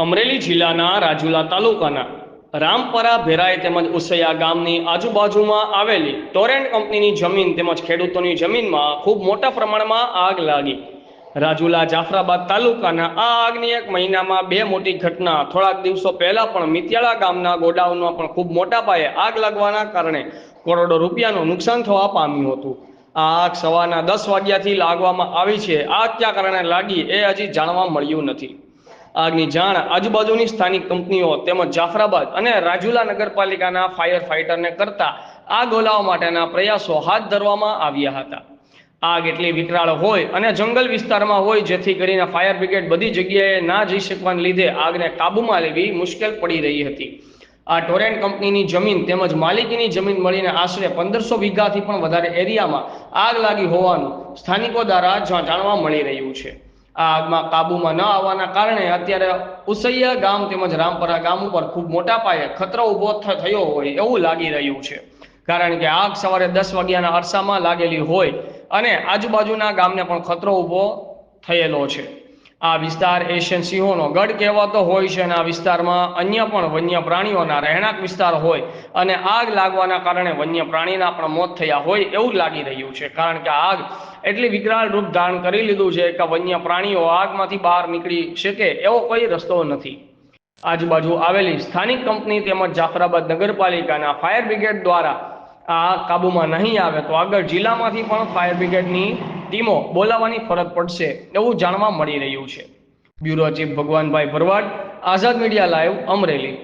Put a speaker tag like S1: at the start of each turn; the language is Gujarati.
S1: અમરેલી જિલ્લાના રાજુલા તાલુકાના રામપરા ભેરાઈ તેમજ ઉસૈયા ગામની આજુબાજુમાં આવેલી ટોરેન્ટ કંપનીની જમીન તેમજ ખેડૂતોની જમીનમાં ખૂબ મોટા પ્રમાણમાં આગ લાગી। રાજુલા જાફરાબાદ તાલુકાના આ આગની એક મહિનામાં બે મોટી ઘટના થોડાક દિવસો પહેલા પણ મિત્યાળા ગામના ગોડાઉનમાં પણ ખૂબ મોટા પાયે આગ લાગવાના કારણે કરોડો રૂપિયાનું નુકસાન થવા પામ્યું હતું। આ આગ સવારના 10 વાગ્યાથી લાગવામાં આવી છે। આગ ક્યાં કારણે લાગી એ હજી જાણવા મળ્યું નથી। આગની જાણ આજુબાજુની સ્થાનિક કંપનીઓ તેમજ જાફરાબાદ અને રાજુલા નગરપાલિકાના ફાયર ફાઇટરને કરતા આગ ઓલાવવા માટેના પ્રયાસો હાથ ધરવામાં આવ્યા હતા। આગ એટલી વિકરાળ હોય અને જંગલ વિસ્તારમાં હોય જેથી કરીને ફાયર બ્રિગેડ બધી જગ્યાએ ના જઈ શકવાને લીધે આગને કાબૂમાં લેવી મુશ્કેલ પડી રહી હતી। આ ટોરેન્ટ કંપનીની જમીન તેમજ માલિકીની જમીન મળીને આશરે 1500 વીઘાથી પણ વધારે એરિયામાં આગ લાગી હોવાનું સ્થાનિકો દ્વારા જાણવા મળી રહ્યું છે। આ આગમાં કાબૂમાં ન આવવાના કારણે અત્યારે ઉસૈયા ગામ તેમજ રામપરા ગામ ઉપર ખૂબ મોટા પાયે ખતરો ઊભો થયો હોય એવું લાગી રહ્યું છે। કારણ કે આગ સવારે 10 વાગ્યાના અરસામાં લાગેલી હોય અને આજુબાજુના ગામને પણ ખતરો ઊભો થયેલો છે। આ વિસ્તાર એશિયન સિંહોનો ગઢ કહેવાતો હોય છે અને આ વિસ્તારમાં અન્ય પણ વન્ય પ્રાણીઓના રહેણાંક વિસ્તાર હોય અને આગ લાગવાના કારણે વન્ય પ્રાણીના પણ મોત થયા હોય એવું લાગી રહ્યું છે। કારણ કે આગ એટલી વિકરાળ રૂપ ધારણ કરી લીધું છે કે વન્ય પ્રાણીઓ આગમાંથી બહાર નીકળી શકે એવો કોઈ રસ્તો નથી। આજુબાજુ આવેલી સ્થાનિક કંપની તેમજ જાફરાબાદ નગરપાલિકાના ફાયર બ્રિગેડ દ્વારા આ કાબૂમાં નહીં આવે તો આગળ જિલ્લામાંથી પણ ફાયર બ્રિગેડની ટીમો બોલાવવાની ફરજ પડશે એવું જાણવા મળી રહ્યું છે। બ્યુરો ચીફ ભગવાનભાઈ ભરવાડ, આઝાદ મીડિયા લાઈવ, અમરેલી।